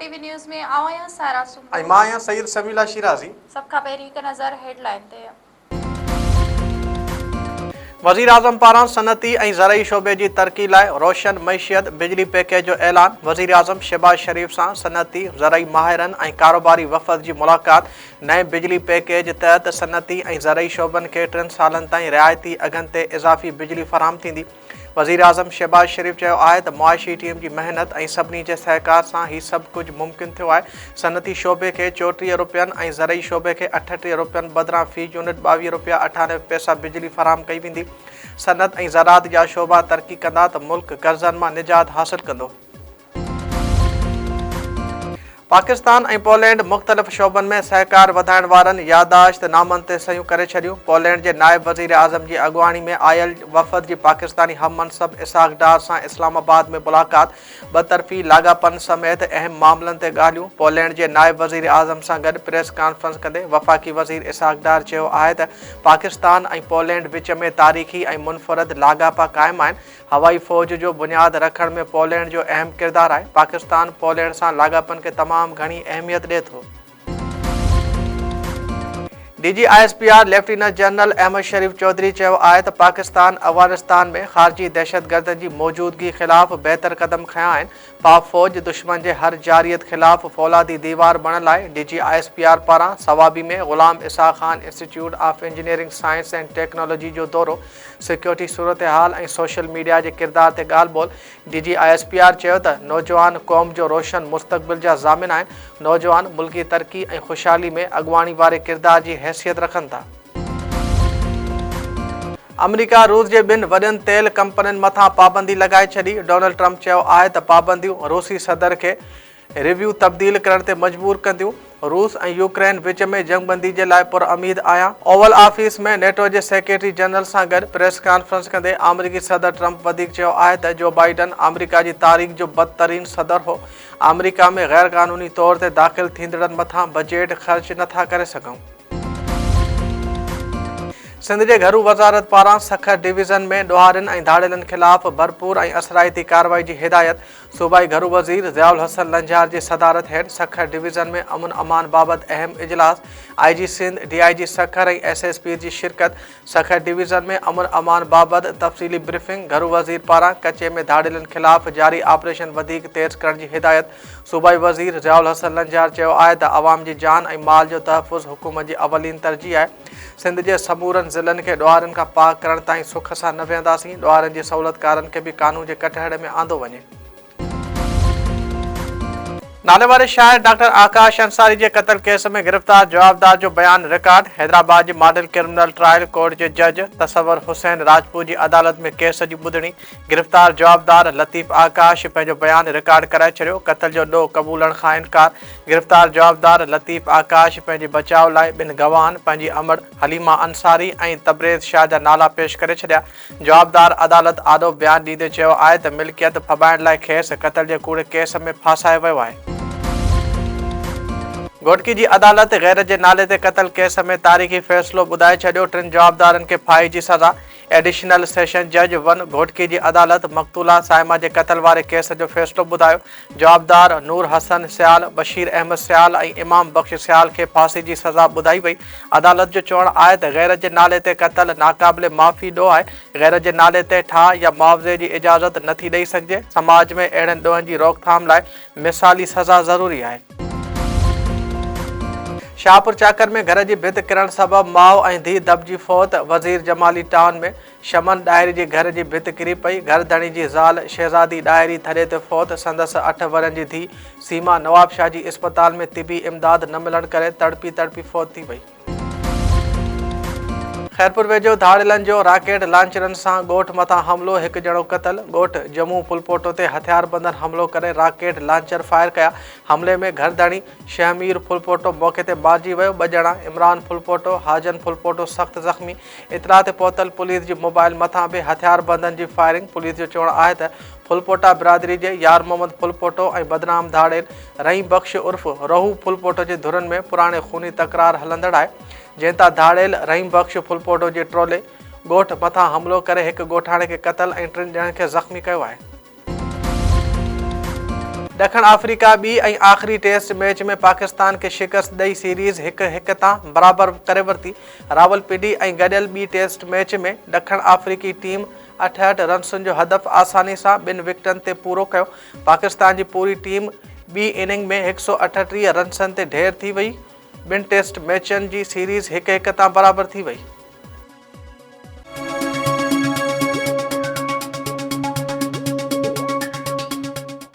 TV news में आया सारा सुन मां सईद समीला शिराजी। सब खां पहिरीं हिकु नज़र हेडलाइन ते। वज़ीर आज़म पारां सनती ऐं ज़रई शोबे जी तरक़ी लाइ रोशन मैशियत बिजली पैकेज जो ऐलान। वज़ीर आज़म शहबाज शरीफ़ सां सनती ज़रई माहिरनि ऐं कारोबारी वफ़द जी मुलाक़ात। नए बिजली पैकेज तहत सनती ऐं ज़रई शोबनि खे 3 सालनि ताईं रिआयती अघनि ते इज़ाफ़ी बिजली फ़राहम थींदी। वज़ीर आज़म शहबाज शरीफ़ चयो आहे त मुआशी टीम जी मेहनत ऐं सभिनी जे सहकार सां ही सभु कुझु मुमकिन थियो आहे। सनती शोबे खे 34 रुपयनि ऐं ज़रई शोबे खे 38 रुपयनि बदिरां फ़ी यूनिट 22 रुपया 98 पैसा बिजली फ़राहम कई वेंदी। सनत ऐं ज़राअत जा शोबा तरक़ी कंदा त मुल्क कर्ज़नि मां निजात हासिल कंदो। पाकिस्तान ऐं पोलैंड मुख़्तलिफ़ शोबनि में सहकार वधाइण वारनि याददाश्त नामनि ते सयूं करे छॾियूं। पोलैंड जे नायब वज़ीर आज़म जी अॻुवाणी में आयल वफ़द जी पाकिस्तानी हम मनसब इसहाक़ डार सां इस्लामाबाद में मुलाक़ात। ॿतरफ़ी लाॻापनि समेत अहम मामलनि ते ॻाल्हियूं। पोलैंड जे नायब वज़ीर आज़म सां गॾु प्रेस कॉन्फ्रेंस कंदे वफ़ाक़ी वज़ीर इसहाक़ डार चयो आहे त पाकिस्तान ऐं पोलैंड विच में तारीख़ी ऐं मुनफ़रद लाॻापा क़ाइमु आहिनि। हवाई फ़ौज जो बुनियादु रखण में पोलैंड जो अहम किरदारु आहे। पाकिस्तान पोलैंड सां लाॻापनि खे तमामु घणी अहमियत ॾिए थो। DGISPR लेफ्टिनेंट जनरल अहमद शरीफ़ चौधरी चयो आहे त पाकिस्तान अफ़गानिस्तान में ख़ारजी दहशतगर्दनि जी मौजूदगी ख़िलाफ़ बहितर क़दम खयां आहिनि। पाक फ़ौज दुश्मन जे हर जारियत ख़िलाफ़ फ़ौलादी दीवार बणियल आहे। DGISPR पारां सवाबी में Ghulam Ishaq Khan institute of engineering science and technology जो दौरो। सिक्योरिटी सूरत हाल ऐं सोशल मीडिया जे किरदार ते ॻाल्हि ॿोल। DGISPR चयो त नौजवान क़ौम जो रोशन मुस्तक़बिल जा ज़ामिन आहिनि। नौजवान मुल्की तरक़ी ऐं ख़ुशहाली में अॻुवाणी वारे किरदार जी हैसियत रखनि था। अमेरिका रूस जे ॿिनि वॾियुनि तेल कंपनियुनि मथां पाबंदी लॻाए छॾी। डोनाल्ड ट्रंप चयो आहे त पाबंदियूं रूसी सदर खे रिव्यू तब्दील करण ते मजबूर कंदियूं। रूस ऐं यूक्रेन विच में जंगबंदी जे लाइ पुरउमीद आहियां। ओवल ऑफिस में नेटो जे सेक्रेटरी जनरल सां गॾु प्रेस कॉन्फ्रेंस कंदे अमरीकी सदर ट्रंप वधीक चयो आहे त जो बाइडन अमेरिका जी तारीख़ जो बदतरीन सदर हो। अमेरिका में गैर क़ानूनी तौर ते दाख़िल थींदड़नि मथां बजट ख़र्च नथा करे सघूं। सिंध जे घरू वज़ारत पारां सखर डिवीज़न में ॾोहारियुनि ऐं धाड़ेलनि ख़िलाफ़ भरपूर ऐं असराइती कार्रवाई जी हिदायत। सूबाई घरू वज़ीर ज़ियाउल हसन लंजार जी सदारत हेठि सखर डिवीज़न में अमन अमान बाबति अहम इजलास। IG सिंध DIG सखर ऐं SSP जी शिरकत। सखर डिवीज़न में अमन अमान बाबति तफ़सीली ब्रीफिंग। घरू वज़ीर पारां कचे में धाड़ेलनि ख़िलाफ़ जारी ऑपरेशन वधीक तेज़ करण जी हिदायत। सूबाई वज़ीर ज़ियाउल हसन लंजार चयो आहे त अवाम जी जान ऐं माल जो तहफ़ुज़ हुकूमत जी अवलीन तरजीह आहे। सिंध जे समूरनि ज़िलनि खे ॾोहारियुनि खां पाक करण ताईं सुख सां न वेहंदासीं। ॾोहारियुनि जी सहूलियतकारनि खे बि कानून जे कटहरे में आंदो वञे। नाले वारे शाइर डॉक्टर आकाश अंसारी जे क़त्ल केस में गिरफ़्तार जवाबदार जो बयान रिकॉर्ड। हैदराबाद जी मॉडल क्रिमिनल ट्रायल कोर्ट जे जज तसवर हुसैन राजपूत जी अदालत में केस जी ॿुधणी। गिरफ़्तार जवाबदार लतीफ़ आकाश पंहिंजो बयान रिकॉर्ड कराए छॾियो। क़त्ल जो ॾोह क़बूलण खां इनकार। गिरफ़्तार जवाबदार लतीफ़ आकाश पंहिंजे बचाव लाइ ॿिनि गवाहनि पंहिंजी अमड़ हलीमा अंसारी ऐं तबरेज़ शाह जा नाला पेश करे छॾिया। जवाबदार अदालत आॾो बयान ॾींदे चयो आहे त मिल्कियत फॿाइण लाइ खेसि क़त्ल जे कूड़े केस में फासायो वियो आहे। घोटकी जी अदालत गैर जे नाले ते क़त्ल केस में तारीख़ी फ़ैसिलो ॿुधाए छॾियो। 3 जवाबदारनि खे फाही जी सज़ा। एडिशनल सेशन जज 1 घोटकी जी अदालत मक़तूला साइमा जे क़त्ल वारे केस जो फ़ैसिलो ॿुधायो। जवाबदार नूर हसन सियाल, बशीर अहमद सियाल ऐं इमाम बख़्श सियाल खे फांसी जी सज़ा ॿुधाई वई। अदालत जो चवणु आहे त गैर जे नाले ते क़त्ल नाक़ाबिले माफ़ी ॾोह आहे। गैर जे नाले ते ठाह या मुआवज़े जी इजाज़त नथी ॾेई सघिजे। समाज में अहिड़नि ॾोहनि जी रोकथाम लाइ मिसाली सज़ा ज़रूरी आहे। शाहपुर चाकर में घर जी भित किरण सबबि माउ ऐं धीउ दॿिजी फ़ौत। वज़ीर जमाली टाउन में शमन डायरी जी घर जी भित किरी पई। घर धणी जी ज़ाल शहज़ादी डायरी थॾे ते फ़ौत। संदसि 8 वरनि जी धीउ सीमा नवाब शाह जी इस्पताल में तिबी इमदाद न मिलण करे तड़पी फ़ौत थी वई। खैरपुर वेझो धाड़ेलनि जो राकेट लांचरनि सां ॻोठ मथां हमिलो। 1 ॼणो क़त्ल। ॻोठ जम्मू फुलपोटो ते हथियार बंदन हमिलो करे राकेट लांचर फायर कया। हमले में घर धणी शहमीर फुलपोटो मौक़े ते मारिजी वियो। 2 ॼणा इमरान फुलपोटो हाजन फुलपोटो सख़्त ज़ख़्मी। इतला ते पहुतल पुलिस जी मोबाइल मथां बि हथियार बंदन जी फायरिंग। पुलिस जो चवणु आहे त फुलपोटा बिरादरी जे यार मोहम्मद फुलपोटो ऐं बदनाम धाड़ेल रहीम बख़्श उर्फ़ रहू फुलपोटो जे धुरनि में पुराणे खूनी तकरार हलंदड़ आहे। जंहिं तां धाड़ेल रहीम बख़्श फुलपोटो जे ट्रोले ॻोठ मथां हमिलो करे 1 ॻोठाणे खे क़त्ल ऐं 3 ॼणनि खे ज़ख़्मी कयो आहे। ॾखण अफ्रीका ॿी ऐं आख़िरी टेस्ट मैच में पाकिस्तान खे शिकस्त ॾेई सीरीज़ 1-1 तां बराबरि करे वरिती। रावलपिंडी ऐं गॾियल ॿी टेस्ट मैच में ॾखण अफ्रीकी टीम 68 रन्सुनि जो हदफ़ आसानी सां 2 विकेटनि ते पूरो कयो। पाकिस्तान जी पूरी टीम ॿी इनिंग में 138 रन्सनि ते ढेर थी वई। 2 टेस्ट मैचनि जी सीरीज़ 1-1 तां बराबरि थी वई।